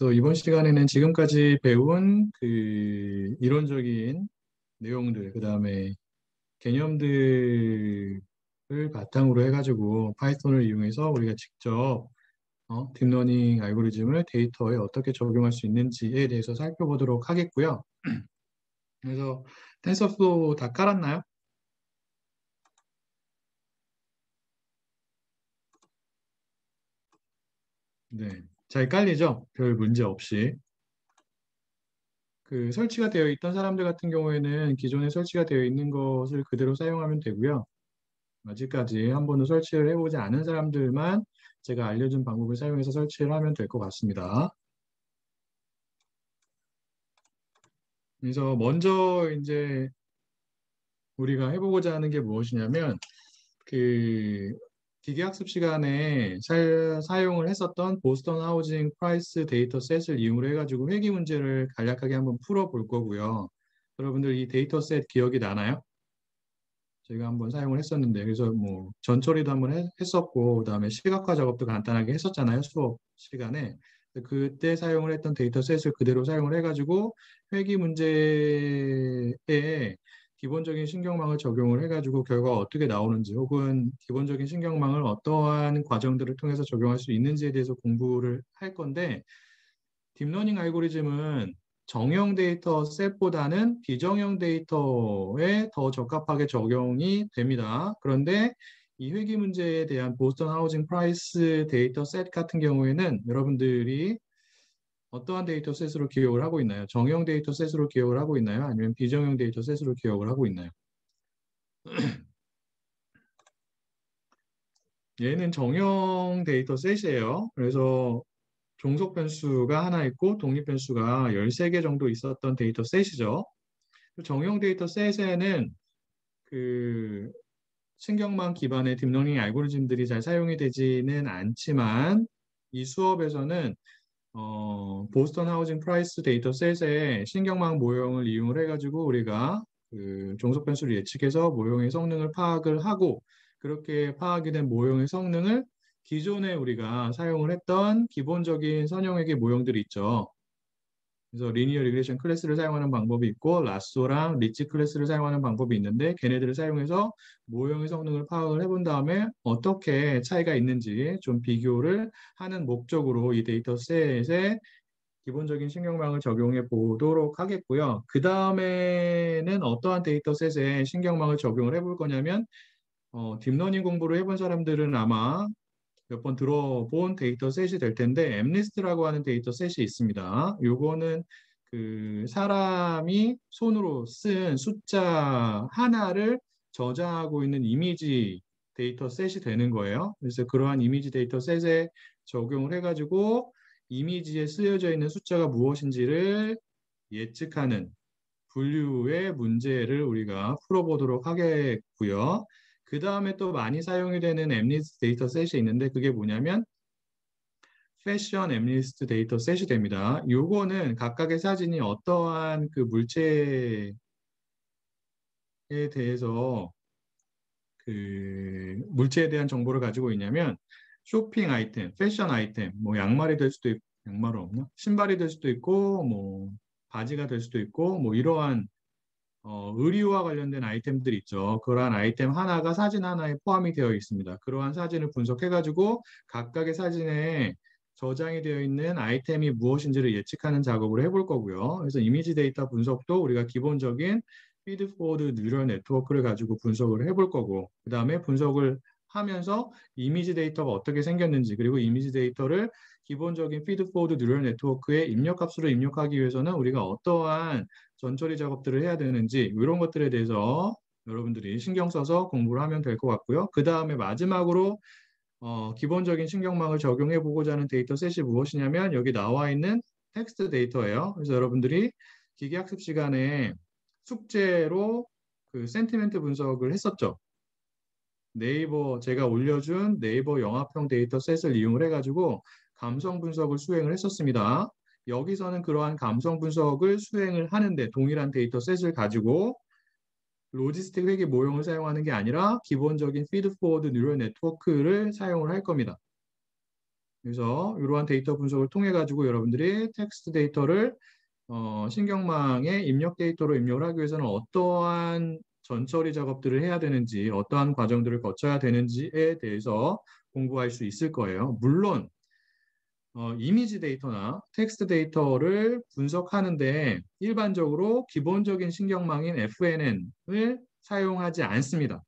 그래서 이번 시간에는 지금까지 배운 그 이론적인 내용들, 그 다음에 개념들을 바탕으로 해가지고 파이썬을 이용해서 우리가 직접 딥러닝 알고리즘을 데이터에 어떻게 적용할 수 있는지에 대해서 살펴보도록 하겠고요. 그래서 텐서플로우 다 깔았나요? 네, 잘 깔리죠? 별 문제 없이. 그 설치가 되어 있던 사람들 같은 경우에는 기존에 설치가 되어 있는 것을 그대로 사용하면 되고요. 아직까지 한 번도 설치를 해보지 않은 사람들만 제가 알려준 방법을 사용해서 설치를 하면 될 것 같습니다. 그래서 먼저 이제 우리가 해보고자 하는 게 무엇이냐면 그 기계학습 시간에 사용을 했었던 보스턴 하우징 프라이스 데이터셋을 이용을 해가지고 회귀 문제를 간략하게 한번 풀어볼 거고요. 여러분들 이 데이터셋 기억이 나나요? 저희가 한번 사용을 했었는데 그래서 뭐 전처리도 한번 했었고 그다음에 시각화 작업도 간단하게 했었잖아요. 수업 시간에. 그때 사용을 했던 데이터셋을 그대로 사용을 해가지고 회귀 문제에 기본적인 신경망을 적용을 해가지고 결과가 어떻게 나오는지 혹은 기본적인 신경망을 어떠한 과정들을 통해서 적용할 수 있는지에 대해서 공부를 할 건데 딥러닝 알고리즘은 정형 데이터 셋보다는 비정형 데이터에 더 적합하게 적용이 됩니다. 그런데 이 회귀 문제에 대한 보스턴 하우징 프라이스 데이터 셋 같은 경우에는 여러분들이 어떠한 데이터 셋으로 기억을 하고 있나요? 정형 데이터 셋으로 기억을 하고 있나요? 아니면 비정형 데이터 셋으로 기억을 하고 있나요? 얘는 정형 데이터 셋이에요. 그래서 종속 변수가 하나 있고 독립 변수가 13개 정도 있었던 데이터 셋이죠. 정형 데이터 셋에는 그 신경망 기반의 딥러닝 알고리즘들이 잘 사용이 되지는 않지만 이 수업에서는 보스턴 하우징 프라이스 데이터 셋의 신경망 모형을 이용을 해가지고 우리가 그 종속 변수를 예측해서 모형의 성능을 파악을 하고 그렇게 파악이 된 모형의 성능을 기존에 우리가 사용을 했던 기본적인 선형회계 모형들이 있죠. 그래서 리니어 리그레이션 클래스를 사용하는 방법이 있고 라쏘랑 리치 클래스를 사용하는 방법이 있는데 걔네들을 사용해서 모형의 성능을 파악을 해본 다음에 어떻게 차이가 있는지 좀 비교를 하는 목적으로 이 데이터셋에 기본적인 신경망을 적용해 보도록 하겠고요. 그 다음에는 어떠한 데이터셋에 신경망을 적용을 해볼 거냐면 딥러닝 공부를 해본 사람들은 아마 몇 번 들어본 데이터셋이 될 텐데 엠리스트라고 하는 데이터셋이 있습니다. 요거는 그 사람이 손으로 쓴 숫자 하나를 저장하고 있는 이미지 데이터셋이 되는 거예요. 그래서 그러한 이미지 데이터셋에 적용을 해가지고 이미지에 쓰여져 있는 숫자가 무엇인지를 예측하는 분류의 문제를 우리가 풀어보도록 하겠고요. 그 다음에 또 많이 사용이 되는 엠리스트 데이터셋이 있는데 그게 뭐냐면 패션 엠리스트 데이터셋이 됩니다. 요거는 각각의 사진이 어떠한 그 물체에 대해서 그 물체에 대한 정보를 가지고 있냐면 쇼핑 아이템, 패션 아이템, 뭐 양말이 될 수도 있고 양말은 없나? 신발이 될 수도 있고 뭐 바지가 될 수도 있고 뭐 이러한 의류와 관련된 아이템들 있죠. 그러한 아이템 하나가 사진 하나에 포함이 되어 있습니다. 그러한 사진을 분석해가지고 각각의 사진에 저장이 되어 있는 아이템이 무엇인지를 예측하는 작업을 해볼 거고요. 그래서 이미지 데이터 분석도 우리가 기본적인 피드포워드 뉴럴 네트워크를 가지고 분석을 해볼 거고, 그 다음에 분석을 하면서 이미지 데이터가 어떻게 생겼는지, 그리고 이미지 데이터를 기본적인 피드포워드 뉴럴 네트워크에 입력값으로 입력하기 위해서는 우리가 어떠한 전처리 작업들을 해야 되는지 이런 것들에 대해서 여러분들이 신경 써서 공부를 하면 될 것 같고요. 그 다음에 마지막으로 기본적인 신경망을 적용해 보고자 하는 데이터셋이 무엇이냐면 여기 나와 있는 텍스트 데이터예요. 그래서 여러분들이 기계학습 시간에 숙제로 그 센티멘트 분석을 했었죠. 네이버 제가 올려준 네이버 영화평 데이터셋을 이용을 해가지고 감성 분석을 수행을 했었습니다. 여기서는 그러한 감성 분석을 수행을 하는데 동일한 데이터셋을 가지고 로지스틱 회계 모형을 사용하는 게 아니라 기본적인 피드포워드 뉴럴 네트워크를 사용을 할 겁니다. 그래서 이러한 데이터 분석을 통해 가지고 여러분들이 텍스트 데이터를 신경망에 입력 데이터로 입력을 하기 위해서는 어떠한 전처리 작업들을 해야 되는지, 어떠한 과정들을 거쳐야 되는지에 대해서 공부할 수 있을 거예요. 물론 이미지 데이터나 텍스트 데이터를 분석하는데 일반적으로 기본적인 신경망인 FNN을 사용하지 않습니다.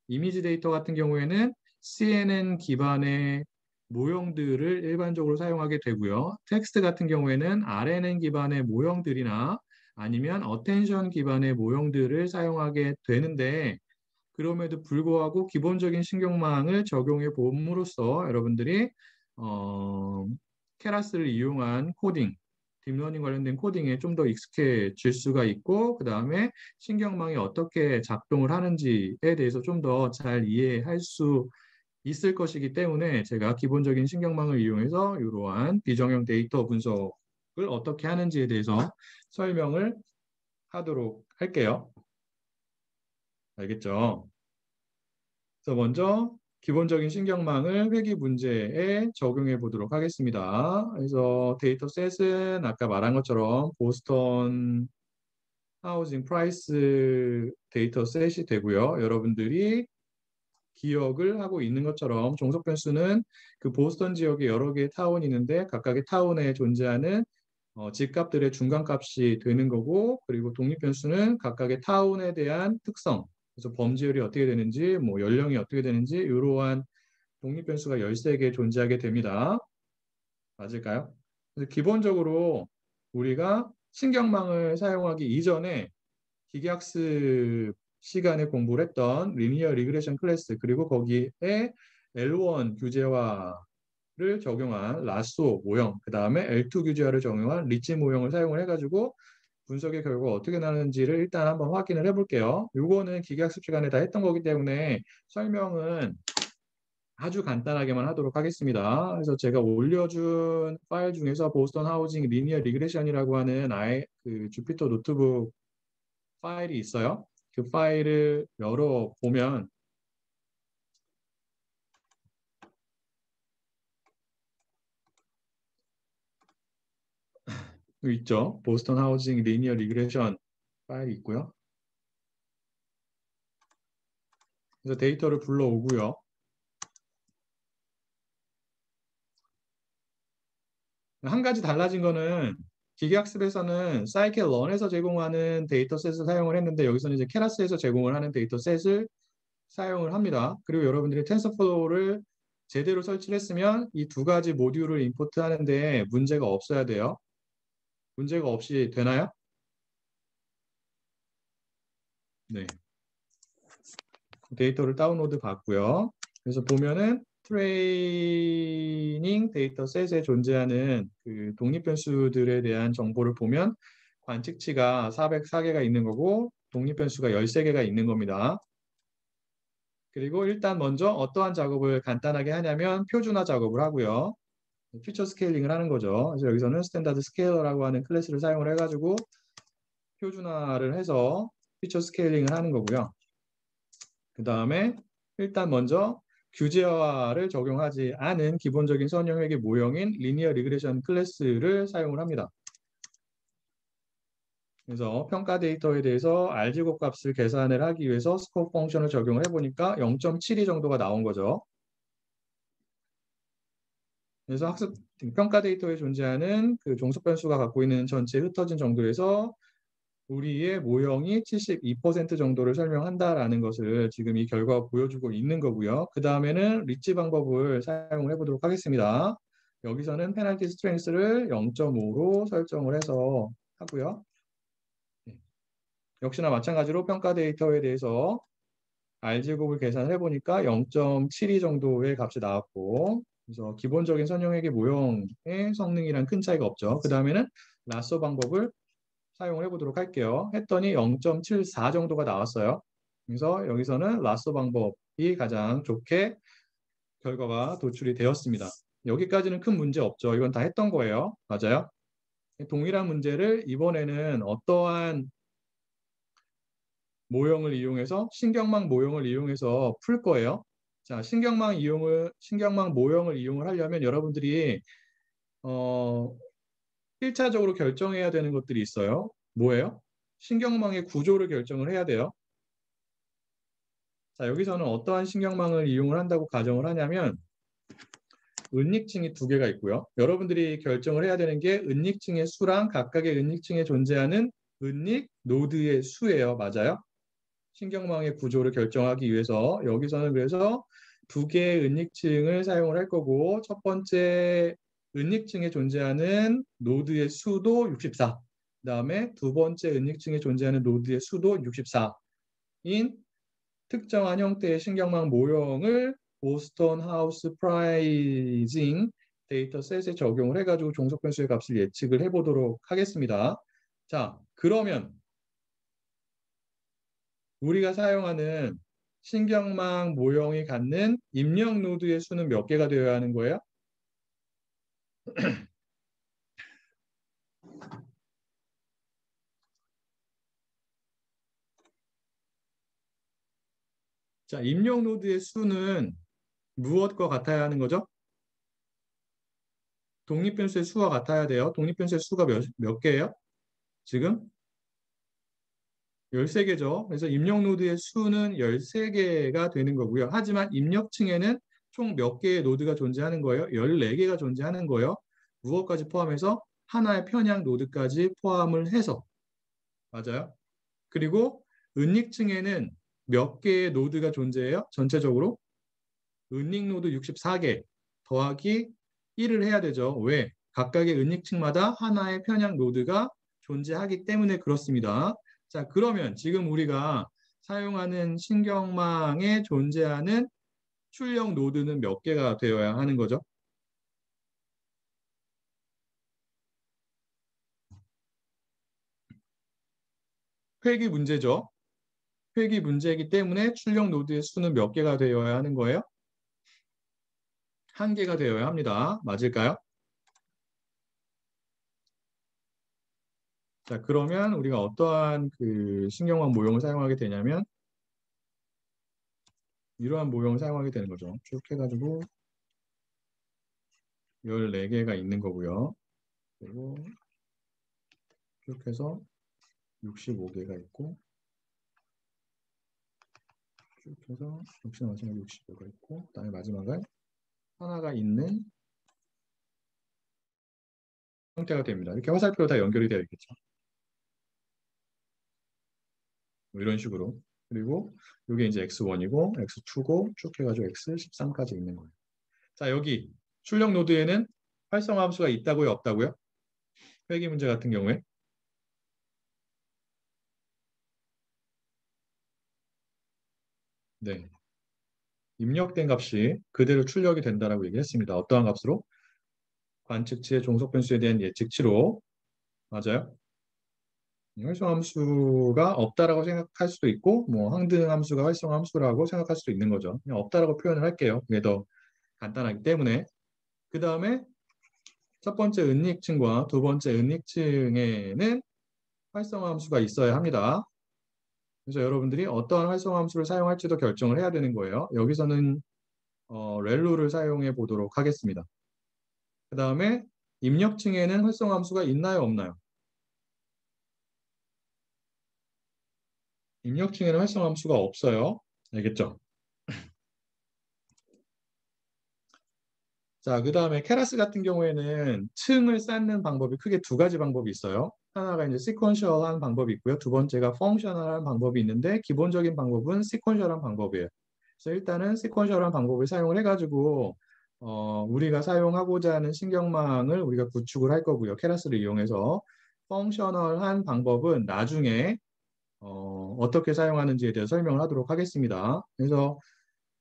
이미지 데이터 같은 경우에는 CNN 기반의 모형들을 일반적으로 사용하게 되고요. 텍스트 같은 경우에는 RNN 기반의 모형들이나 아니면 어텐션 기반의 모형들을 사용하게 되는데 그럼에도 불구하고 기본적인 신경망을 적용해 봄으로써 여러분들이 어, 케라스를 이용한 코딩, 딥러닝 관련된 코딩에 좀 더 익숙해질 수가 있고 그 다음에 신경망이 어떻게 작동을 하는지에 대해서 좀 더 잘 이해할 수 있을 것이기 때문에 제가 기본적인 신경망을 이용해서 이러한 비정형 데이터 분석을 어떻게 하는지에 대해서 설명을 하도록 할게요. 알겠죠? 그래서 먼저 기본적인 신경망을 회귀 문제에 적용해 보도록 하겠습니다. 그래서 데이터셋은 아까 말한 것처럼 보스턴 하우징 프라이스 데이터셋이 되고요. 여러분들이 기억을 하고 있는 것처럼 종속 변수는 그 보스턴 지역에 여러 개의 타운이 있는데 각각의 타운에 존재하는 집값들의 중간값이 되는 거고 그리고 독립 변수는 각각의 타운에 대한 특성 그래서 범죄율이 어떻게 되는지 뭐 연령이 어떻게 되는지 이러한 독립 변수가 13개 존재하게 됩니다. 맞을까요? 그래서 기본적으로 우리가 신경망을 사용하기 이전에 기계학습 시간에 공부를 했던 리니어 리그레션 클래스 그리고 거기에 L1 규제화를 적용한 라쏘 모형 그 다음에 L2 규제화를 적용한 리치 모형을 사용을 해가지고 분석의 결과가 어떻게 나는지를 일단 한번 확인을 해볼게요. 요거는 기계학습 시간에 다 했던 거기 때문에 설명은 아주 간단하게만 하도록 하겠습니다. 그래서 제가 올려준 파일 중에서 보스턴 하우징 리니어 리그레션이라고 하는 그 주피터 노트북 파일이 있어요. 그 파일을 열어보면 여기 있죠. 보스턴 하우징 리니어 리그레션 파일이 있고요. 그래서 데이터를 불러오고요. 한 가지 달라진 거는 기계학습에서는 scikit-learn에서 제공하는 데이터셋을 사용을 했는데 여기서는 이제 케라스에서 제공을 하는 데이터셋을 사용을 합니다. 그리고 여러분들이 텐서플로우를 제대로 설치를 했으면 이 두 가지 모듈을 임포트 하는데 문제가 없어야 돼요. 문제가 없이 되나요? 네. 데이터를 다운로드 받고요. 그래서 보면은 트레이닝 데이터셋에 존재하는 그 독립 변수들에 대한 정보를 보면 관측치가 404개가 있는 거고 독립 변수가 13개가 있는 겁니다. 그리고 일단 먼저 어떠한 작업을 간단하게 하냐면 표준화 작업을 하고요. 피처 스케일링을 하는 거죠. 그래서 여기서는 스탠다드 스케일러라고 하는 클래스를 사용을 해가지고 표준화를 해서 피처 스케일링을 하는 거고요. 그 다음에 일단 먼저 규제화를 적용하지 않은 기본적인 선형회계 모형인 리니어 리그레션 클래스를 사용을 합니다. 그래서 평가 데이터에 대해서 RG곱 값을 계산을 하기 위해서 스코어 펑션을 적용을 해보니까 0.72 정도가 나온 거죠. 그래서 학습 평가 데이터에 존재하는 그 종속 변수가 갖고 있는 전체 흩어진 정도에서 우리의 모형이 72% 정도를 설명한다라는 것을 지금 이 결과가 보여주고 있는 거고요. 그 다음에는 리치 방법을 사용을 해보도록 하겠습니다. 여기서는 페널티 스트렝스를 0.5로 설정을 해서 하고요. 네. 역시나 마찬가지로 평가 데이터에 대해서 RG곱을 계산을 해보니까 0.72 정도의 값이 나왔고 그래서 기본적인 선형회계 모형의 성능이랑 큰 차이가 없죠. 그 다음에는 라쏘 방법을 사용을 해보도록 할게요. 했더니 0.74 정도가 나왔어요. 그래서 여기서는 라쏘 방법이 가장 좋게 결과가 도출이 되었습니다. 여기까지는 큰 문제 없죠. 이건 다 했던 거예요. 맞아요? 동일한 문제를 이번에는 어떠한 모형을 이용해서 신경망 모형을 이용해서 풀 거예요. 자, 신경망 모형을 이용을 하려면 여러분들이 1차적으로 결정해야 되는 것들이 있어요. 뭐예요? 신경망의 구조를 결정을 해야 돼요. 자, 여기서는 어떠한 신경망을 이용을 한다고 가정을 하냐면 은닉층이 두 개가 있고요. 여러분들이 결정을 해야 되는 게 은닉층의 수랑 각각의 은닉층에 존재하는 은닉 노드의 수예요. 맞아요? 신경망의 구조를 결정하기 위해서 여기서는 그래서 두 개의 은닉층을 사용을 할 거고 첫 번째 은닉층에 존재하는 노드의 수도 64. 그다음에 두 번째 은닉층에 존재하는 노드의 수도 64인 특정한 형태의 신경망 모형을 보스턴 하우스 프라이징 데이터셋에 적용을 해가지고 종속 변수의 값을 예측을 해보도록 하겠습니다. 자, 그러면 우리가 사용하는 신경망 모형이 갖는 입력 노드의 수는 몇 개가 되어야 하는 거예요? 자, 입력 노드의 수는 무엇과 같아야 하는 거죠? 독립변수의 수와 같아야 돼요. 독립변수의 수가 몇 개예요? 지금? 13개죠. 그래서 입력 노드의 수는 13개가 되는 거고요. 하지만 입력층에는 총 몇 개의 노드가 존재하는 거예요? 14개가 존재하는 거예요. 무엇까지 포함해서? 하나의 편향 노드까지 포함을 해서. 맞아요. 그리고 은닉층에는 몇 개의 노드가 존재해요? 전체적으로? 은닉 노드 64개 더하기 1을 해야 되죠. 왜? 각각의 은닉층마다 하나의 편향 노드가 존재하기 때문에 그렇습니다. 자, 그러면 지금 우리가 사용하는 신경망에 존재하는 출력 노드는 몇 개가 되어야 하는 거죠? 회귀 문제죠. 회귀 문제이기 때문에 출력 노드의 수는 몇 개가 되어야 하는 거예요? 한 개가 되어야 합니다. 맞을까요? 자, 그러면 우리가 어떠한 그 신경망 모형을 사용하게 되냐면 이러한 모형을 사용하게 되는 거죠. 쭉 해가지고 14개가 있는 거고요. 그리고 쭉 해서 65개가 있고 쭉 해서 역시 마지막 65가 있고 그다음에 마지막은 하나가 있는 형태가 됩니다. 이렇게 화살표가 다 연결이 되어 있겠죠. 뭐 이런 식으로. 그리고 이게 이제 x1이고 x2고 쭉 해가지고 x13까지 있는 거예요. 자, 여기 출력 노드에는 활성화 함수가 있다고요, 없다고요? 회귀 문제 같은 경우에 네, 입력된 값이 그대로 출력이 된다라고 얘기했습니다. 어떠한 값으로? 관측치의 종속 변수에 대한 예측치로. 맞아요. 활성화 함수가 없다라고 생각할 수도 있고 뭐 항등 함수가 활성화 함수라고 생각할 수도 있는 거죠. 그냥 없다라고 표현을 할게요. 그게 더 간단하기 때문에. 그 다음에 첫 번째 은닉층과 두 번째 은닉층에는 활성화 함수가 있어야 합니다. 그래서 여러분들이 어떠한 활성화 함수를 사용할지도 결정을 해야 되는 거예요. 여기서는 렐로를 사용해 보도록 하겠습니다. 그 다음에 입력층에는 활성화 함수가 있나요, 없나요? 입력층에는 활성화 함수가 없어요. 알겠죠? 자, 그 다음에 케라스 같은 경우에는 층을 쌓는 방법이 크게 두 가지 방법이 있어요. 하나가 이제 시퀀셜한 방법이 있고요. 두 번째가 펑셔널한 방법이 있는데 기본적인 방법은 시퀀셜한 방법이에요. 그래서 일단은 시퀀셜한 방법을 사용을 해가지고 우리가 사용하고자 하는 신경망을 우리가 구축을 할 거고요. 케라스를 이용해서 펑셔널한 방법은 나중에 어떻게 사용하는지에 대해 설명을 하도록 하겠습니다. 그래서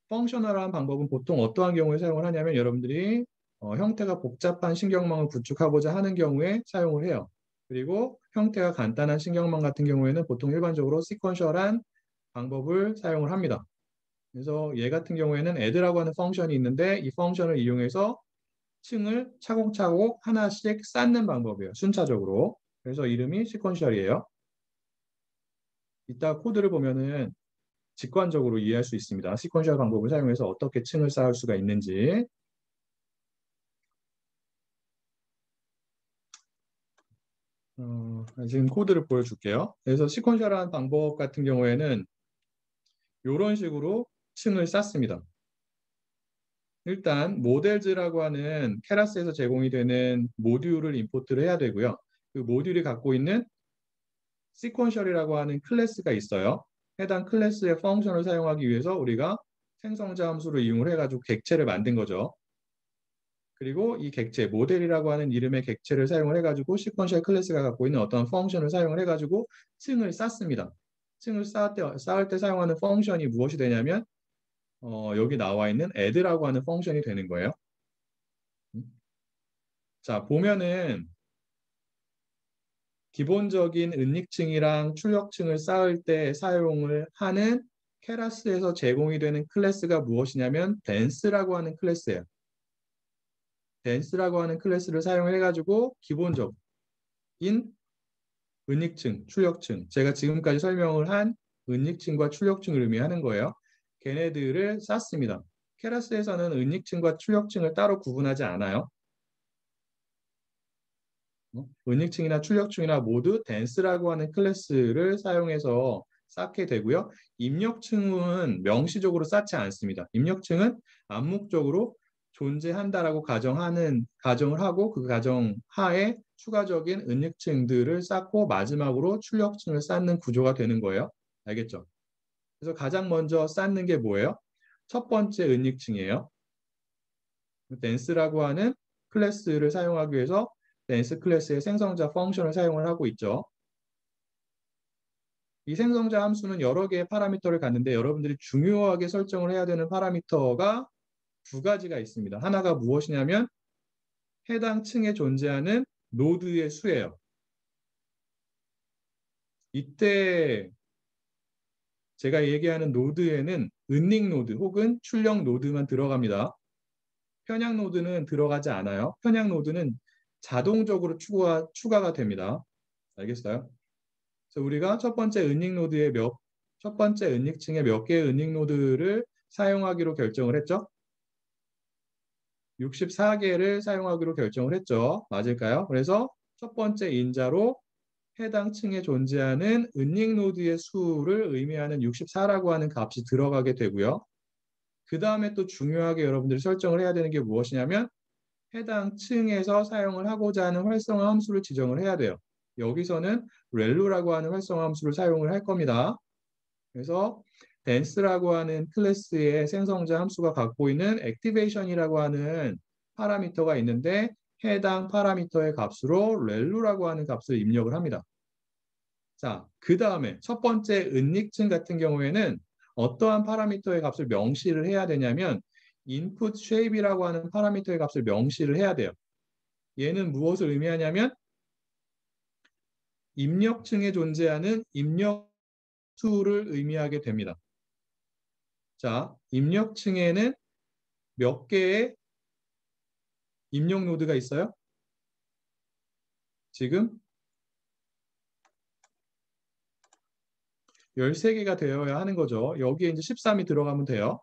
펑셔널한 방법은 보통 어떠한 경우에 사용을 하냐면 여러분들이 형태가 복잡한 신경망을 구축하고자 하는 경우에 사용을 해요. 그리고 형태가 간단한 신경망 같은 경우에는 보통 일반적으로 시퀀셜한 방법을 사용을 합니다. 그래서 얘 같은 경우에는 add라고 하는 펑션이 있는데 이 펑션을 이용해서 층을 차곡차곡 하나씩 쌓는 방법이에요. 순차적으로. 그래서 이름이 시퀀셜이에요. 이따 코드를 보면은 직관적으로 이해할 수 있습니다. 시퀀셜 방법을 사용해서 어떻게 층을 쌓을 수가 있는지. 지금 코드를 보여줄게요. 그래서 시퀀셜한 방법 같은 경우에는 이런 식으로 층을 쌓습니다. 일단 모델즈라고 하는 케라스에서 제공이 되는 모듈을 임포트를 해야 되고요. 그 모듈이 갖고 있는 시퀀셜이라고 하는 클래스가 있어요. 해당 클래스의 펑션을 사용하기 위해서 우리가 생성자 함수를 이용을 해가지고 객체를 만든 거죠. 그리고 이 객체, 모델이라고 하는 이름의 객체를 사용을 해가지고 시퀀셜 클래스가 갖고 있는 어떤 펑션을 사용을 해가지고 층을 쌓습니다. 층을 쌓을 때 사용하는 펑션이 무엇이 되냐면 여기 나와 있는 add라고 하는 펑션이 되는 거예요. 자, 보면은 기본적인 은닉층이랑 출력층을 쌓을 때 사용을 하는 케라스에서 제공이 되는 클래스가 무엇이냐면 댄스라고 하는 클래스예요. 댄스라고 하는 클래스를 사용해가지고 기본적인 은닉층, 출력층, 제가 지금까지 설명을 한 은닉층과 출력층을 의미하는 거예요. 걔네들을 쌓습니다. 케라스에서는 은닉층과 출력층을 따로 구분하지 않아요. 은닉층이나 출력층이나 모두 댄스라고 하는 클래스를 사용해서 쌓게 되고요. 입력층은 명시적으로 쌓지 않습니다. 입력층은 암묵적으로 존재한다라고 가정을 하고 그 가정 하에 추가적인 은닉층들을 쌓고 마지막으로 출력층을 쌓는 구조가 되는 거예요. 알겠죠? 그래서 가장 먼저 쌓는 게 뭐예요? 첫 번째 은닉층이에요. 댄스라고 하는 클래스를 사용하기 위해서 댄스 클래스의 생성자 펑션을 사용을 하고 있죠. 이 생성자 함수는 여러 개의 파라미터를 갖는데 여러분들이 중요하게 설정을 해야 되는 파라미터가 두 가지가 있습니다. 하나가 무엇이냐면 해당 층에 존재하는 노드의 수예요. 이때 제가 얘기하는 노드에는 은닉 노드 혹은 출력 노드만 들어갑니다. 편향 노드는 들어가지 않아요. 편향 노드는 자동적으로 추가가 됩니다. 알겠어요? 그래서 우리가 첫 번째 은닉층의 몇 개의 은닉 노드를 사용하기로 결정을 했죠? 64개를 사용하기로 결정을 했죠. 맞을까요? 그래서 첫 번째 인자로 해당 층에 존재하는 은닉 노드의 수를 의미하는 64라고 하는 값이 들어가게 되고요. 그 다음에 또 중요하게 여러분들이 설정을 해야 되는 게 무엇이냐면 해당 층에서 사용을 하고자 하는 활성화 함수를 지정을 해야 돼요. 여기서는 렐루라고 하는 활성화 함수를 사용을 할 겁니다. 그래서 댄스라고 하는 클래스의 생성자 함수가 갖고 있는 액티베이션이라고 하는 파라미터가 있는데 해당 파라미터의 값으로 렐루라고 하는 값을 입력을 합니다. 자, 그 다음에 첫 번째 은닉층 같은 경우에는 어떠한 파라미터의 값을 명시를 해야 되냐면 input shape이라고 하는 파라미터의 값을 명시를 해야 돼요. 얘는 무엇을 의미하냐면 입력층에 존재하는 입력수를 의미하게 됩니다. 자, 입력층에는 몇 개의 입력 노드가 있어요? 지금 13개가 되어야 하는 거죠. 여기에 이제 13이 들어가면 돼요.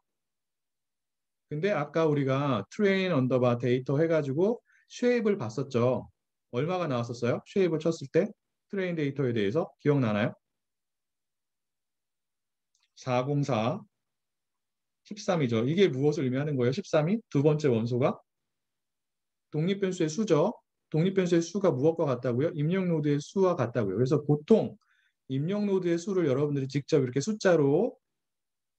근데 아까 우리가 train 언더바 데이터 해가지고 쉐입을 봤었죠. 얼마가 나왔었어요? 쉐입을 쳤을 때 트레인 데이터에 대해서 기억나나요? 404 13이죠. 이게 무엇을 의미하는 거예요? 13이 두 번째 원소가 독립변수의 수죠. 독립변수의 수가 무엇과 같다고요? 입력 노드의 수와 같다고요. 그래서 보통 입력 노드의 수를 여러분들이 직접 이렇게 숫자로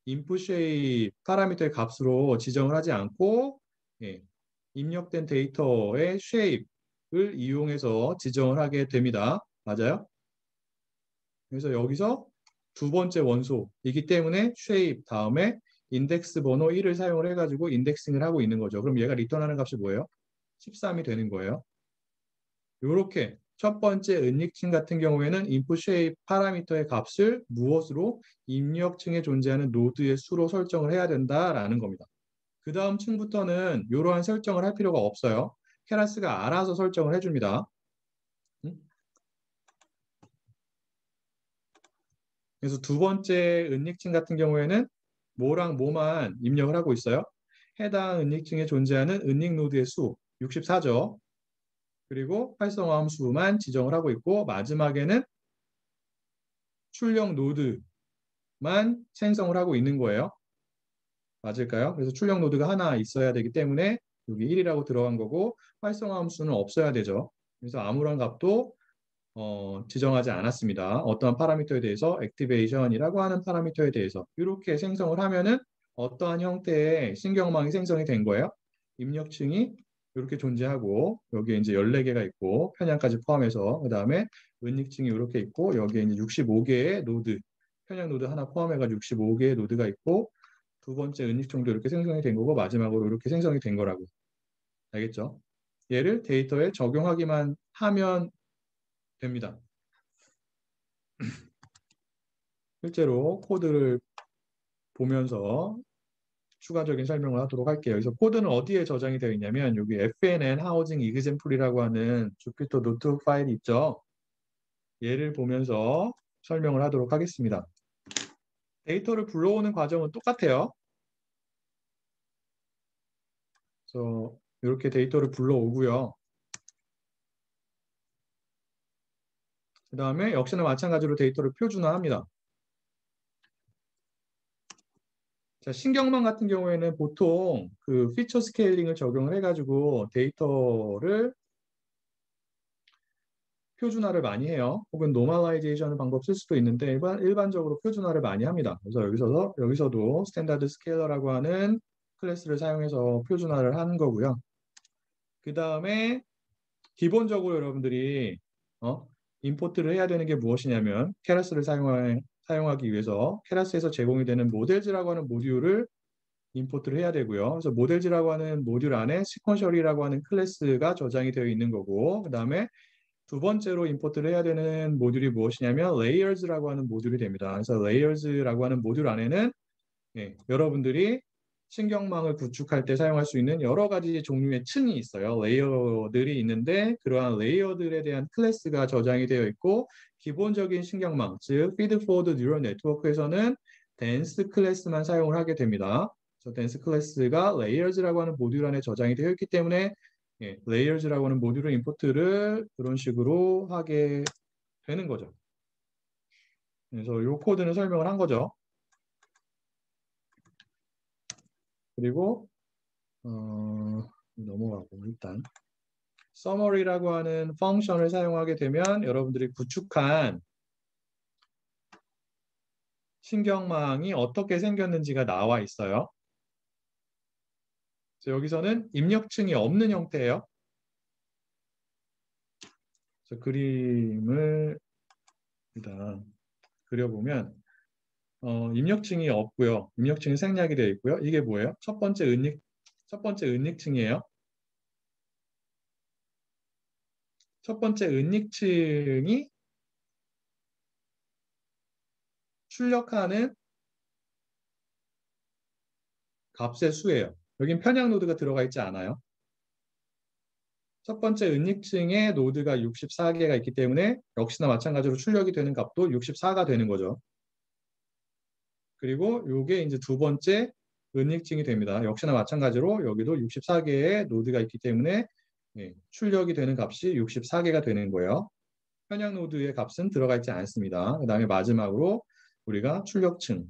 input shape 파라미터의 값으로 지정을 하지 않고 입력된 데이터의 shape을 이용해서 지정을 하게 됩니다. 맞아요? 그래서 여기서 두 번째 원소이기 때문에 shape 다음에 인덱스 번호 1을 사용을 해가지고 인덱싱을 하고 있는 거죠. 그럼 얘가 리턴하는 값이 뭐예요? 13이 되는 거예요. 이렇게 첫 번째 은닉층 같은 경우에는 input shape 파라미터의 값을 무엇으로 입력층에 존재하는 노드의 수로 설정을 해야 된다라는 겁니다. 그 다음 층부터는 이러한 설정을 할 필요가 없어요. 케라스가 알아서 설정을 해줍니다. 그래서 두 번째 은닉층 같은 경우에는 뭐랑 뭐만 입력을 하고 있어요. 해당 은닉층에 존재하는 은닉 노드의 수 64죠. 그리고 활성화 함수만 지정을 하고 있고 마지막에는 출력 노드만 생성을 하고 있는 거예요. 맞을까요? 그래서 출력 노드가 하나 있어야 되기 때문에 여기 1이라고 들어간 거고 활성화 함수는 없어야 되죠. 그래서 아무런 값도 지정하지 않았습니다. 어떠한 파라미터에 대해서 액티베이션이라고 하는 파라미터에 대해서 이렇게 생성을 하면은 어떠한 형태의 신경망이 생성이 된 거예요. 입력층이 이렇게 존재하고 여기에 이제 14개가 있고 편향까지 포함해서 그 다음에 은닉층이 이렇게 있고 여기에 이제 65개의 노드 편향 노드 하나 포함해가지고 65개의 노드가 있고 두 번째 은닉층도 이렇게 생성이 된 거고 마지막으로 이렇게 생성이 된 거라고. 알겠죠? 얘를 데이터에 적용하기만 하면 됩니다. 실제로 코드를 보면서 추가적인 설명을 하도록 할게요. 그래서 코드는 어디에 저장이 되어 있냐면 여기 FNN 하우징 이그젠플이라고 하는 주피터 노트북 파일이 있죠. 얘를 보면서 설명을 하도록 하겠습니다. 데이터를 불러오는 과정은 똑같아요. 그래서 이렇게 데이터를 불러오고요. 그 다음에 역시나 마찬가지로 데이터를 표준화합니다. 자, 신경망 같은 경우에는 보통 그 피처 스케일링을 적용을 해가지고 데이터를 표준화를 많이 해요. 혹은 노멀라이제이션 방법 쓸 수도 있는데 일반적으로 표준화를 많이 합니다. 그래서 여기서도 스탠다드 스케일러라고 하는 클래스를 사용해서 표준화를 하는 거고요. 그 다음에 기본적으로 여러분들이 임포트를 해야 되는 게 무엇이냐면 케라스를 사용하기 위해서 케라스에서 제공이 되는 모델즈라고 하는 모듈을 임포트를 해야 되고요. 그래서 모델즈라고 하는 모듈 안에 시퀀셜이라고 하는 클래스가 저장이 되어 있는 거고 그 다음에 두 번째로 임포트를 해야 되는 모듈이 무엇이냐면 레이어즈라고 하는 모듈이 됩니다. 그래서 레이어즈라고 하는 모듈 안에는 여러분들이 신경망을 구축할 때 사용할 수 있는 여러 가지 종류의 층이 있어요. 레이어들이 있는데 그러한 레이어들에 대한 클래스가 저장이 되어 있고 기본적인 신경망, 즉 피드 포워드 뉴럴 네트워크에서는 댄스 클래스만 사용을 하게 됩니다. 그래서 댄스 클래스가 레이어즈라고 하는 모듈 안에 저장이 되어 있기 때문에 레이어즈라고 하는 모듈의 임포트를 그런 식으로 하게 되는 거죠. 그래서 이 코드는 설명을 한 거죠. 그리고 넘어가고 일단 summary라고 하는 펑션을 사용하게 되면 여러분들이 구축한 신경망이 어떻게 생겼는지가 나와 있어요. 그래서 여기서는 입력층이 없는 형태예요. 그래서 그림을 일단 그려보면 입력층이 없고요. 입력층이 생략이 되어 있고요. 이게 뭐예요? 첫 번째 은닉층이에요. 첫 번째 은닉층이 출력하는 값의 수예요. 여긴 편향 노드가 들어가 있지 않아요. 첫 번째 은닉층에 노드가 64개가 있기 때문에 역시나 마찬가지로 출력이 되는 값도 64가 되는 거죠. 그리고 이게 이제 두 번째 은닉층이 됩니다. 역시나 마찬가지로 여기도 64개의 노드가 있기 때문에 출력이 되는 값이 64개가 되는 거예요. 편향 노드의 값은 들어가 있지 않습니다. 그 다음에 마지막으로 우리가 출력층을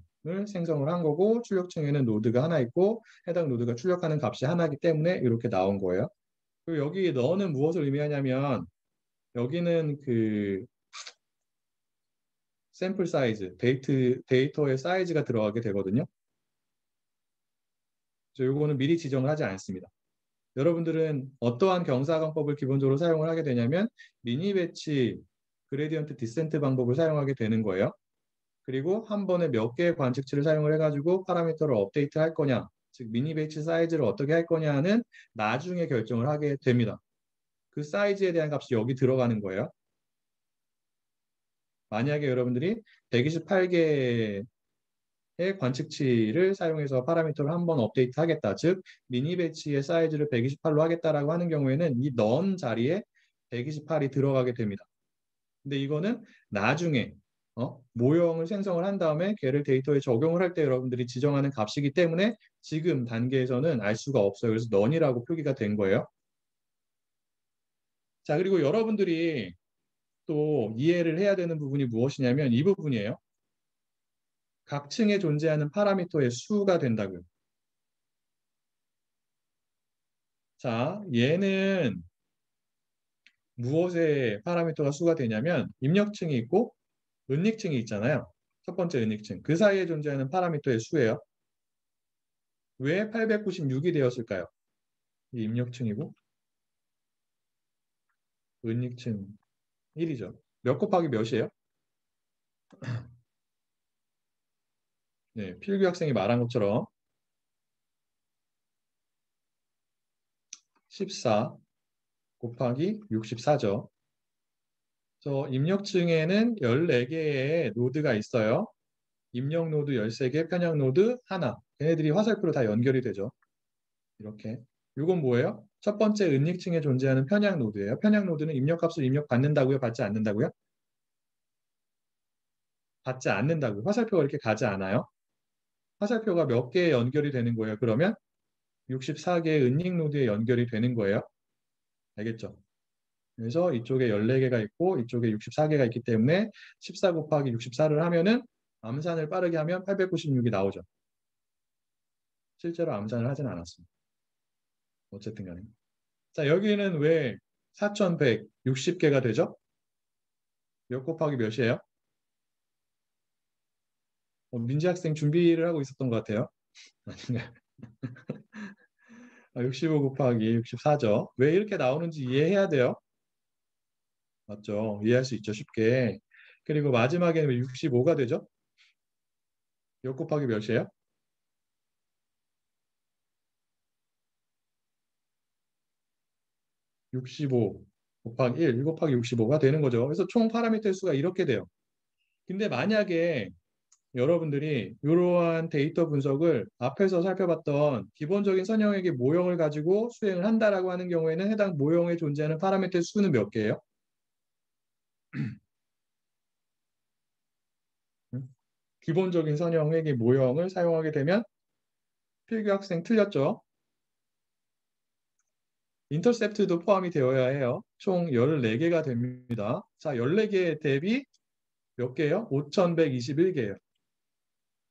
생성을 한 거고 출력층에는 노드가 하나 있고 해당 노드가 출력하는 값이 하나이기 때문에 이렇게 나온 거예요. 그리고 여기 너는 무엇을 의미하냐면 여기는 그 샘플 사이즈, 데이터의 사이즈가 들어가게 되거든요. 그래서 이거는 미리 지정을 하지 않습니다. 여러분들은 어떠한 경사광법을 기본적으로 사용을 하게 되냐면 미니 배치 그레디언트 디센트 방법을 사용하게 되는 거예요. 그리고 한 번에 몇 개의 관측치를 사용을 해가지고 파라미터를 업데이트 할 거냐, 즉 미니 배치 사이즈를 어떻게 할 거냐는 나중에 결정을 하게 됩니다. 그 사이즈에 대한 값이 여기 들어가는 거예요. 만약에 여러분들이 128개의 관측치를 사용해서 파라미터를 한번 업데이트 하겠다. 즉 미니 배치의 사이즈를 128로 하겠다라고 하는 경우에는 이 넌 자리에 128이 들어가게 됩니다. 근데 이거는 나중에 모형을 생성을 한 다음에 걔를 데이터에 적용을 할 때 여러분들이 지정하는 값이기 때문에 지금 단계에서는 알 수가 없어요. 그래서 none이라고 표기가 된 거예요. 자, 그리고 여러분들이 또 이해를 해야 되는 부분이 무엇이냐면 이 부분이에요. 각 층에 존재하는 파라미터의 수가 된다고요. 자, 얘는 무엇의 파라미터가 수가 되냐면 입력층이 있고 은닉층이 있잖아요. 첫 번째 은닉층. 그 사이에 존재하는 파라미터의 수예요. 왜 896이 되었을까요? 이 입력층이고 은닉층 1이죠. 몇 곱하기 몇이에요? 네, 필규 학생이 말한 것처럼 14 곱하기 64죠. 저 입력층에는 14개의 노드가 있어요. 입력 노드 13개, 편향 노드 하나. 얘네들이 화살표로 다 연결이 되죠. 이렇게. 이건 뭐예요? 첫 번째 은닉층에 존재하는 편향 노드예요. 편향 노드는 입력값을 입력받는다고요? 받지 않는다고요? 받지 않는다고요. 화살표가 이렇게 가지 않아요. 화살표가 몇 개에 연결이 되는 거예요? 그러면 64개의 은닉 노드에 연결이 되는 거예요. 알겠죠? 그래서 이쪽에 14개가 있고 이쪽에 64개가 있기 때문에 14 곱하기 64를 하면은 암산을 빠르게 하면 896이 나오죠. 실제로 암산을 하진 않았습니다. 어쨌든 간에. 자, 여기는 왜 4160개가 되죠? 몇 곱하기 몇이에요? 민지 학생 준비를 하고 있었던 것 같아요. 아닌가요? 65 곱하기 64죠. 왜 이렇게 나오는지 이해해야 돼요. 맞죠? 이해할 수 있죠, 쉽게. 그리고 마지막에는 왜 65가 되죠? 몇 곱하기 몇이에요? 65 곱하기 1 곱하기 65가 되는 거죠. 그래서 총 파라미터의 수가 이렇게 돼요. 근데 만약에 여러분들이 이러한 데이터 분석을 앞에서 살펴봤던 기본적인 선형에게 모형을 가지고 수행을 한다라고 하는 경우에는 해당 모형에 존재하는 파라미터의 수는 몇 개예요? 기본적인 선형에게 모형을 사용하게 되면 필기 학생 틀렸죠? 인터셉트도 포함이 되어야 해요. 총 14개가 됩니다. 자, 14개 대비 몇 개예요? 5121개예요.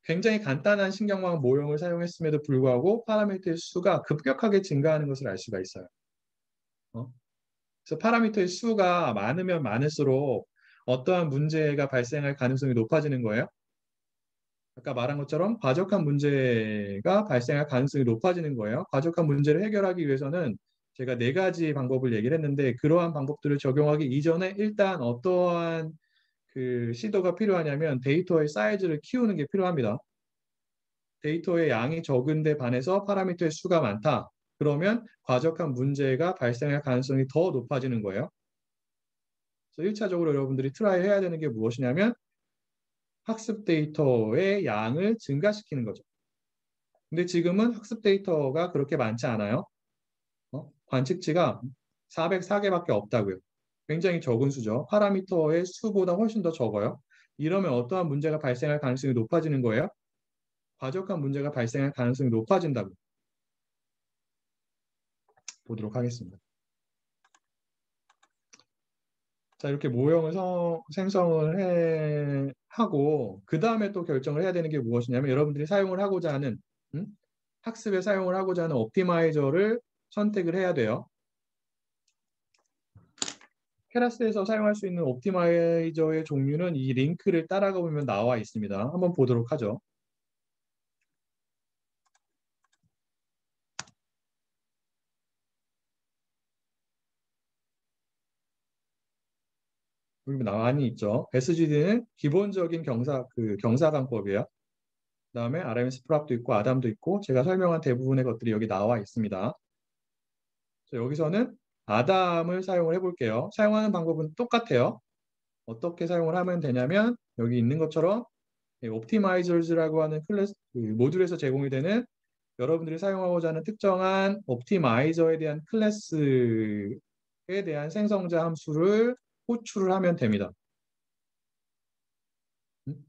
굉장히 간단한 신경망 모형을 사용했음에도 불구하고 파라미터의 수가 급격하게 증가하는 것을 알 수가 있어요. 그래서 파라미터의 수가 많으면 많을수록 어떠한 문제가 발생할 가능성이 높아지는 거예요. 아까 말한 것처럼 과적한 문제가 발생할 가능성이 높아지는 거예요. 과적한 문제를 해결하기 위해서는 제가 4가지 방법을 얘기를 했는데 그러한 방법들을 적용하기 이전에 일단 어떠한 그 시도가 필요하냐면 데이터의 사이즈를 키우는 게 필요합니다. 데이터의 양이 적은데 반해서 파라미터의 수가 많다. 그러면 과적한 문제가 발생할 가능성이 더 높아지는 거예요. 그래서 1차적으로 여러분들이 트라이 해야 되는 게 무엇이냐면 학습 데이터의 양을 증가시키는 거죠. 근데 지금은 학습 데이터가 그렇게 많지 않아요. 관측치가 404개밖에 없다고요. 굉장히 적은 수죠. 파라미터의 수보다 훨씬 더 적어요. 이러면 어떠한 문제가 발생할 가능성이 높아지는 거예요? 과적한 문제가 발생할 가능성이 높아진다고 보도록 하겠습니다. 자, 이렇게 모형을 생성을 하고 그 다음에 또 결정을 해야 되는 게 무엇이냐면 여러분들이 사용을 하고자 하는 학습에 사용을 하고자 하는 옵티마이저를 선택을 해야 돼요. 케라스에서 사용할 수 있는 옵티마이저의 종류는 이 링크를 따라가 보면 나와 있습니다. 한번 보도록 하죠. 여기 나와 있죠. SGD는 기본적인 경사방법이에요. 그다음에 RMS 프랍도 있고 아담도 있고 제가 설명한 대부분의 것들이 여기 나와 있습니다. 여기서는 아담을 사용을 해볼게요. 사용하는 방법은 똑같아요. 어떻게 사용을 하면 되냐면 여기 있는 것처럼 옵티마이저즈라고 하는 클래스 모듈에서 제공이 되는 여러분들이 사용하고자 하는 특정한 옵티마이저에 대한 클래스에 대한 생성자 함수를 호출을 하면 됩니다.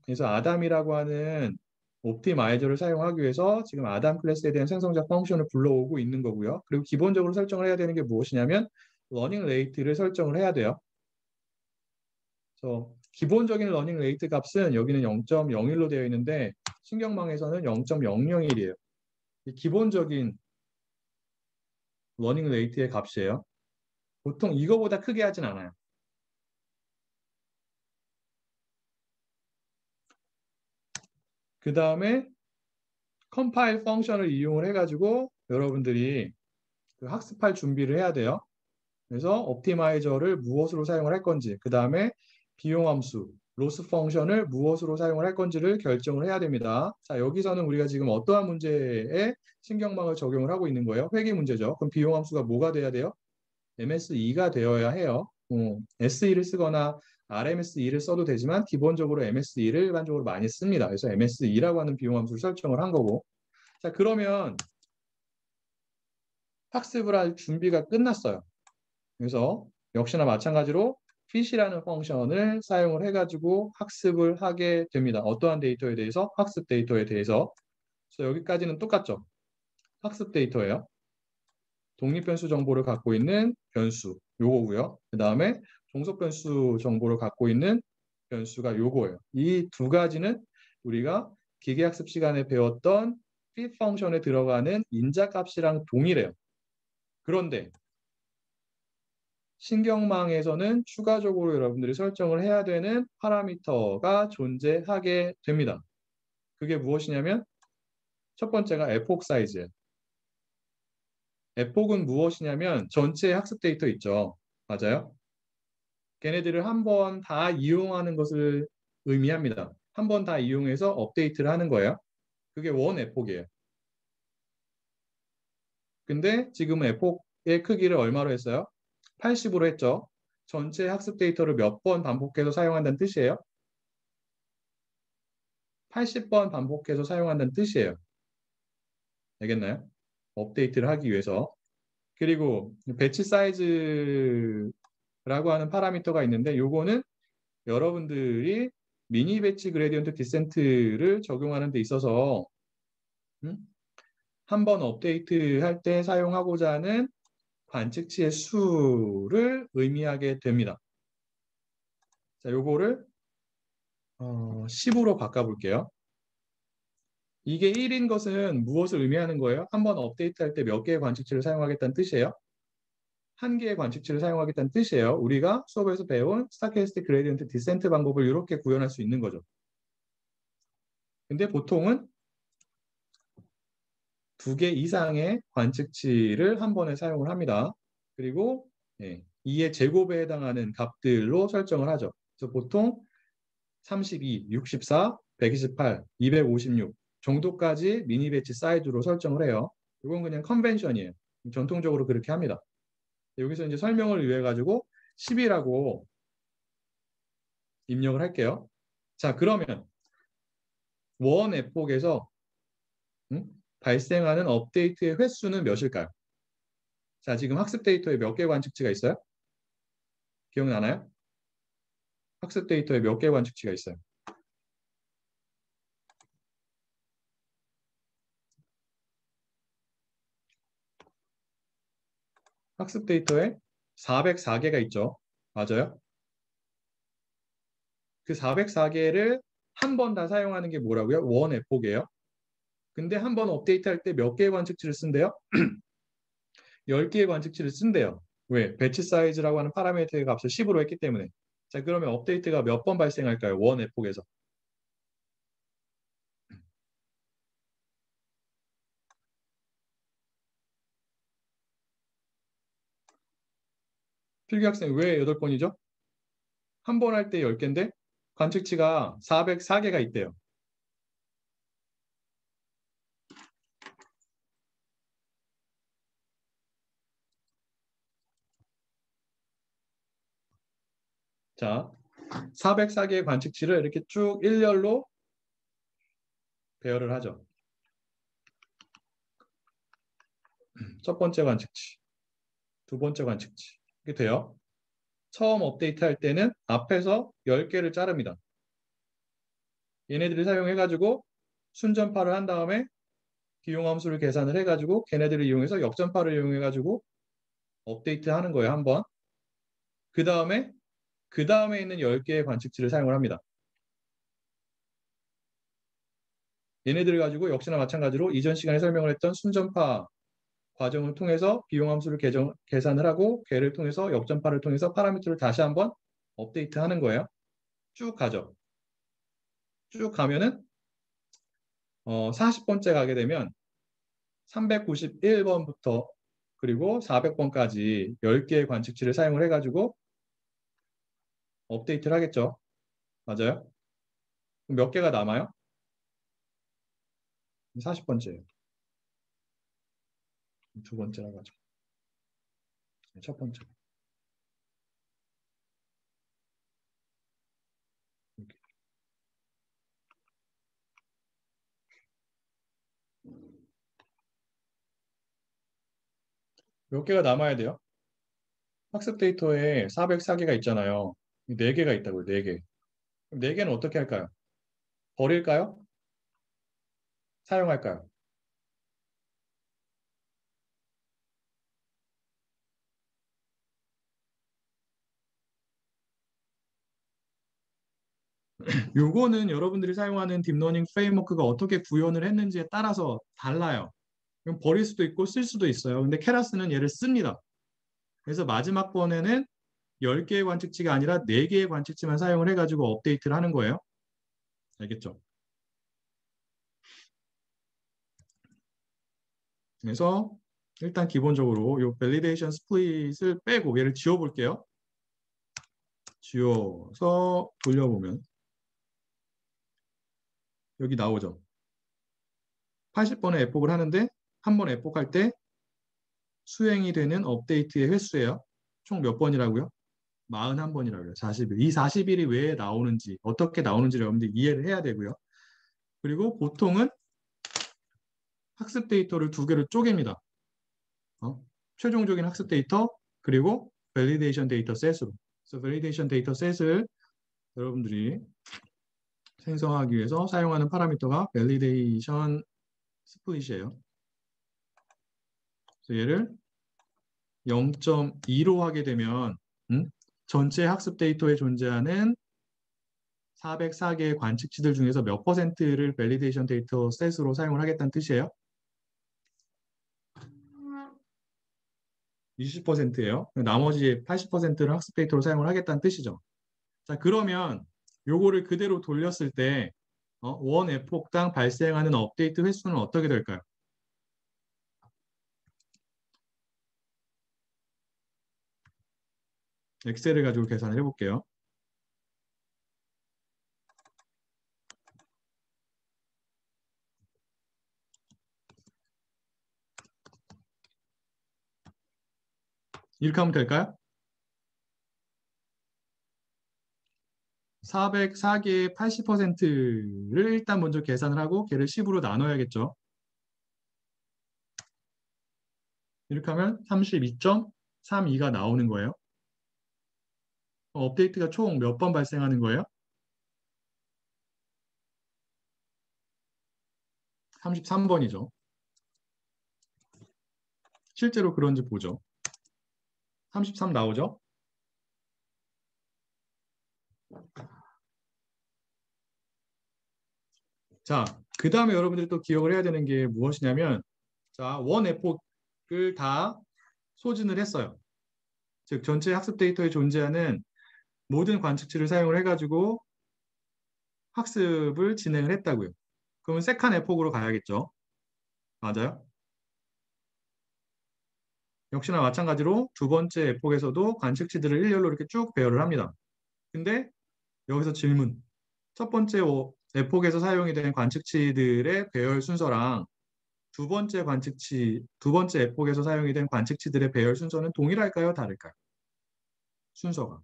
그래서 아담이라고 하는 옵티마이저를 사용하기 위해서 지금 아담 클래스에 대한 생성자 펑션을 불러오고 있는 거고요. 그리고 기본적으로 설정을 해야 되는 게 무엇이냐면 러닝 레이트를 설정을 해야 돼요. 그래서 기본적인 러닝 레이트 값은 여기는 0.01로 되어 있는데 신경망에서는 0.001이에요. 기본적인 러닝 레이트의 값이에요. 보통 이거보다 크게 하진 않아요. 그 다음에 컴파일 펑션을 이용을 해가지고 여러분들이 그 학습할 준비를 해야 돼요. 그래서 옵티마이저를 무엇으로 사용을 할 건지, 그 다음에 비용함수, 로스 펑션을 무엇으로 사용을 할 건지를 결정을 해야 됩니다. 자, 여기서는 우리가 지금 어떠한 문제에 신경망을 적용을 하고 있는 거예요? 회귀 문제죠. 그럼 비용함수가 뭐가 돼야 돼요? MS2가 되어야 해요. SE를 쓰거나 RMS2를 써도 되지만 기본적으로 MS2를 일반적으로 많이 씁니다. 그래서 MS2라고 하는 비용함수를 설정을 한 거고. 자, 그러면 학습을 할 준비가 끝났어요. 그래서 역시나 마찬가지로 fit이라는 펑션을 사용을 해가지고 학습을 하게 됩니다. 어떠한 데이터에 대해서? 학습 데이터에 대해서. 그래서 여기까지는 똑같죠. 학습 데이터예요. 독립변수 정보를 갖고 있는 변수 요거고요. 그 다음에 종속 변수 정보를 갖고 있는 변수가 요거예요. 이 두 가지는 우리가 기계학습 시간에 배웠던 fit 펑션에 들어가는 인자값이랑 동일해요. 그런데 신경망에서는 추가적으로 여러분들이 설정을 해야 되는 파라미터가 존재하게 됩니다. 그게 무엇이냐면 첫 번째가 에폭 사이즈예요. 에폭은 무엇이냐면 전체 학습 데이터 있죠. 맞아요? 걔네들을 한 번 다 이용하는 것을 의미합니다. 한 번 다 이용해서 업데이트를 하는 거예요. 그게 원 에폭이에요. 근데 지금은 에폭의 크기를 얼마로 했어요? 80으로 했죠. 전체 학습 데이터를 몇 번 반복해서 사용한다는 뜻이에요? 80번 반복해서 사용한다는 뜻이에요. 알겠나요? 업데이트를 하기 위해서. 그리고 배치 사이즈라고 하는 파라미터가 있는데 요거는 여러분들이 미니 배치 그레디언트 디센트를 적용하는 데 있어서 한번 업데이트 할 때 사용하고자 하는 관측치의 수를 의미하게 됩니다. 자, 요거를 10으로 바꿔볼게요. 이게 1인 것은 무엇을 의미하는 거예요? 한번 업데이트할 때 몇 개의 관측치를 사용하겠다는 뜻이에요? 한 개의 관측치를 사용하겠다는 뜻이에요. 우리가 수업에서 배운 스타캐스틱 그레디언트 디센트 방법을 이렇게 구현할 수 있는 거죠. 근데 보통은 2개 이상의 관측치를 한 번에 사용을 합니다. 그리고 2의 제곱에 해당하는 값들로 설정을 하죠. 그래서 보통 32, 64, 128, 256 정도까지 미니 배치 사이즈로 설정을 해요. 이건 그냥 컨벤션이에요. 전통적으로 그렇게 합니다. 여기서 이제 설명을 위해 가지고 10이라고 입력을 할게요. 자, 그러면 원 에폭에서 발생하는 업데이트의 횟수는 몇일까요? 자, 지금 학습 데이터에 몇 개 관측치가 있어요? 기억나나요? 학습 데이터에 몇 개 관측치가 있어요? 학습 데이터에 404개가 있죠. 맞아요? 그 404개를 한 번 다 사용하는 게 뭐라고요? 원 에폭이에요. 근데 한 번 업데이트 할 때 몇 개의 관측치를 쓴대요? 10개의 관측치를 쓴대요. 왜? 배치 사이즈라고 하는 파라미터의 값을 10으로 했기 때문에. 자, 그러면 업데이트가 몇 번 발생할까요? 원 에폭에서. 필기 학생 왜 8번이죠? 한 번 할 때 10개인데 관측치가 404개가 있대요. 자, 404개의 관측치를 이렇게 쭉 일렬로 배열을 하죠. 첫 번째 관측치, 두 번째 관측치. 이렇게 돼요. 처음 업데이트 할 때는 앞에서 10개를 자릅니다. 얘네들을 사용해가지고 순전파를 한 다음에 비용 함수를 계산을 해가지고 걔네들을 이용해서 역전파를 이용해가지고 업데이트 하는 거예요, 한번. 그 다음에 있는 10개의 관측치를 사용을 합니다. 얘네들을 가지고 역시나 마찬가지로 이전 시간에 설명을 했던 순전파 과정을 통해서 비용 함수를 계산을 하고 걔를 통해서 역전파를 통해서 파라미터를 다시 한번 업데이트 하는 거예요. 쭉 가죠. 쭉 가면은 40번째 가게 되면 391번부터 그리고 400번까지 10개의 관측치를 사용을 해가지고 업데이트를 하겠죠. 맞아요? 그럼 몇 개가 남아요? 40번째예요. 두 번째라고 하죠. 첫 번째. 이렇게. 몇 개가 남아야 돼요? 학습 데이터에 404개가 있잖아요. 4개가 있다고요, 4개. 그럼 4개는 어떻게 할까요? 버릴까요? 사용할까요? 요거는 여러분들이 사용하는 딥러닝 프레임워크가 어떻게 구현을 했는지에 따라서 달라요. 그럼 버릴 수도 있고 쓸 수도 있어요. 근데 케라스는 얘를 씁니다. 그래서 마지막 번에는 10개의 관측치가 아니라 4개의 관측치만 사용을 해가지고 업데이트를 하는 거예요. 알겠죠? 그래서 일단 기본적으로 이 밸리데이션 스플릿을 빼고 얘를 지워볼게요. 지워서 돌려보면 여기 나오죠. 80번에 에폭을 하는데 한 번 에폭할 때 수행이 되는 업데이트의 횟수예요. 총 몇 번이라고요? 41번이라고요. 40일. 이 40일이 왜 나오는지, 어떻게 나오는지를 여러분들 이해를 해야 되고요. 그리고 보통은 학습 데이터를 두 개로 쪼갭니다. 최종적인 학습 데이터, 그리고 밸리데이션 데이터 셋으로. 그래서 밸리데이션 데이터 셋을 여러분들이 생성하기 위해서 사용하는 파라미터가 밸리데이션 스플릿이에요. 그래서 얘를 0.2로 하게 되면 전체 학습 데이터에 존재하는 404개의 관측치들 중에서 몇 퍼센트를 밸리데이션 데이터 셋으로 사용을 하겠다는 뜻이에요? 20%예요. 나머지 80%를 학습 데이터로 사용을 하겠다는 뜻이죠. 자, 그러면 요거를 그대로 돌렸을 때 원 에폭당 발생하는 업데이트 횟수는 어떻게 될까요? 엑셀을 가지고 계산을 해볼게요. 이렇게 하면 될까요? 404개의 80%를 일단 먼저 계산을 하고 걔를 10으로 나눠야겠죠. 이렇게 하면 32.32가 나오는 거예요. 업데이트가 총 몇 번 발생하는 거예요? 33번이죠. 실제로 그런지 보죠. 33 나오죠? 자, 그 다음에 여러분들이 또 기억을 해야 되는 게 무엇이냐면, 자, 원 에폭을 다 소진을 했어요. 즉, 전체 학습 데이터에 존재하는 모든 관측치를 사용을 해가지고 학습을 진행을 했다고요. 그러면 세컨 에폭으로 가야겠죠. 맞아요? 역시나 마찬가지로 두 번째 에폭에서도 관측치들을 일렬로 이렇게 쭉 배열을 합니다. 근데 여기서 질문. 첫 번째 에폭에서 사용이 된 관측치들의 배열 순서랑 두 번째 에폭에서 사용이 된 관측치들의 배열 순서는 동일할까요? 다를까요? 순서가.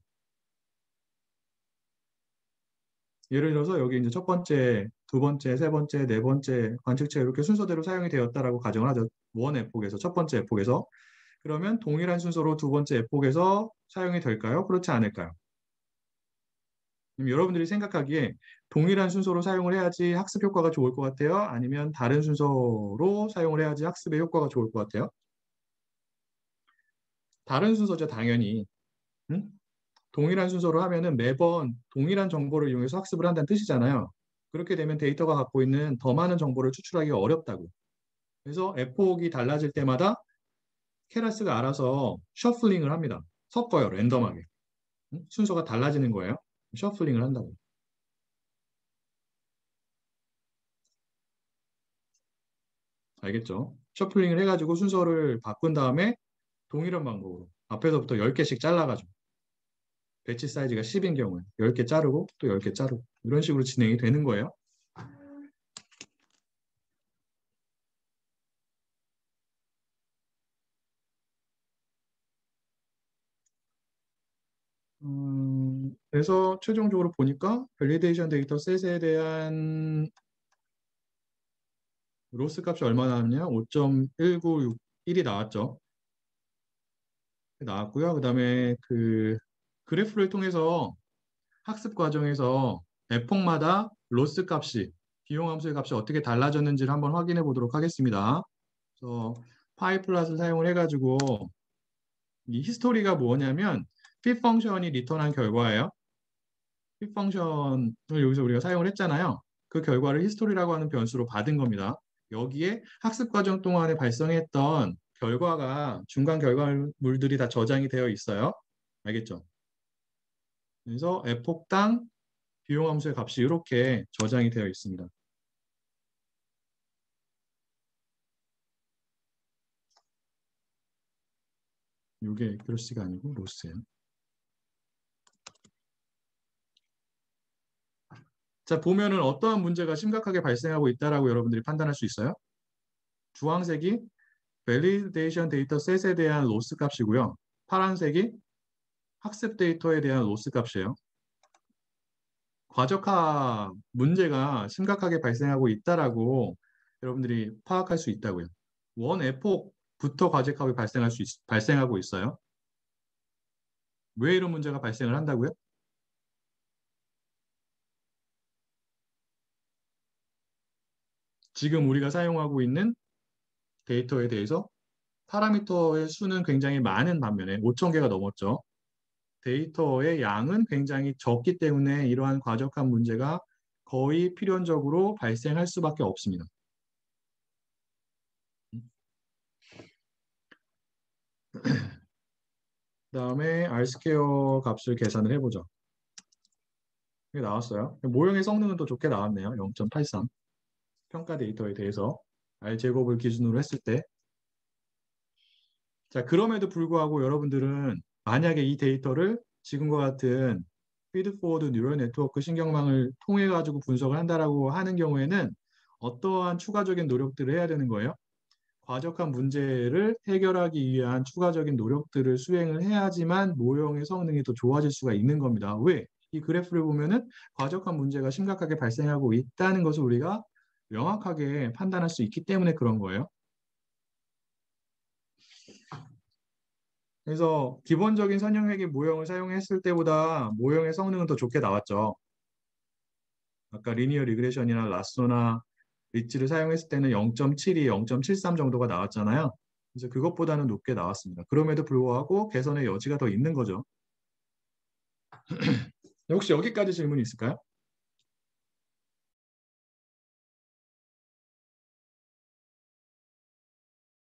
예를 들어서 여기 이제 첫 번째, 두 번째, 세 번째, 네 번째 관측치가 이렇게 순서대로 사용이 되었다라고 가정을 하죠. 원 에폭에서, 첫 번째 에폭에서. 그러면 동일한 순서로 두 번째 에폭에서 사용이 될까요? 그렇지 않을까요? 그럼 여러분들이 생각하기에 동일한 순서로 사용을 해야지 학습 효과가 좋을 것 같아요? 아니면 다른 순서로 사용을 해야지 학습의 효과가 좋을 것 같아요? 다른 순서죠, 당연히. 응? 동일한 순서로 하면은 매번 동일한 정보를 이용해서 학습을 한다는 뜻이잖아요. 그렇게 되면 데이터가 갖고 있는 더 많은 정보를 추출하기가 어렵다고. 그래서 에폭이 달라질 때마다 케라스가 알아서 셔플링을 합니다. 섞어요, 랜덤하게. 응? 순서가 달라지는 거예요. 셔플링을 한다고. 알겠죠? 셔플링을 해가지고 순서를 바꾼 다음에 동일한 방법으로 앞에서부터 10개씩 잘라가지고 배치 사이즈가 10인 경우에 10개 자르고 또 10개 자르고 이런 식으로 진행이 되는 거예요. 그래서 최종적으로 보니까 밸리데이션 데이터 셋에 대한 로스 값이 얼마 나왔냐? 5.1961이 나왔죠. 나왔고요. 그 다음에 그 그래프를 통해서 학습 과정에서 에폭마다 로스 값이 비용 함수의 값이 어떻게 달라졌는지를 한번 확인해 보도록 하겠습니다. 그래서 파이플랫을 사용을 해가지고 이 히스토리가 뭐냐면 fit 펑션이 리턴한 결과예요. fit 펑션을 여기서 우리가 사용을 했잖아요. 그 결과를 히스토리라고 하는 변수로 받은 겁니다. 여기에 학습 과정 동안에 발생했던 결과가 중간 결과물들이 다 저장이 되어 있어요. 알겠죠? 그래서 에폭당 비용 함수의 값이 이렇게 저장이 되어 있습니다. 이게 그로시가 아니고 로스예요. 자, 보면은 어떠한 문제가 심각하게 발생하고 있다라고 여러분들이 판단할 수 있어요? 주황색이 밸리데이션 데이터 셋에 대한 로스 값이고요. 파란색이 학습 데이터에 대한 로스 값이에요. 과적화 문제가 심각하게 발생하고 있다라고 여러분들이 파악할 수 있다고요. 원 에폭부터 과적합이 발생하고 있어요. 왜 이런 문제가 발생을 한다고요? 지금 우리가 사용하고 있는 데이터에 대해서 파라미터의 수는 굉장히 많은 반면에 5천 개가 넘었죠. 데이터의 양은 굉장히 적기 때문에 이러한 과적한 문제가 거의 필연적으로 발생할 수밖에 없습니다. 그다음에 R스퀘어 값을 계산을 해보죠. 이게 나왔어요. 모형의 성능은 더 좋게 나왔네요. 0.83. 평가 데이터에 대해서 R제곱을 기준으로 했을 때. 자, 그럼에도 불구하고 여러분들은 만약에 이 데이터를 지금과 같은 피드포워드 뉴럴 네트워크 신경망을 통해 가지고 분석을 한다라고 하는 경우에는 어떠한 추가적인 노력들을 해야 되는 거예요? 과적한 문제를 해결하기 위한 추가적인 노력들을 수행을 해야지만 모형의 성능이 더 좋아질 수가 있는 겁니다. 왜? 이 그래프를 보면은 과적한 문제가 심각하게 발생하고 있다는 것을 우리가 명확하게 판단할 수 있기 때문에 그런 거예요. 그래서 기본적인 선형회계 모형을 사용했을 때보다 모형의 성능은 더 좋게 나왔죠. 아까 리니어 리그레션이나 라쏘나 리츠를 사용했을 때는 0.72, 0.73 정도가 나왔잖아요. 그래서 그것보다는 높게 나왔습니다. 그럼에도 불구하고 개선의 여지가 더 있는 거죠. 혹시 여기까지 질문이 있을까요?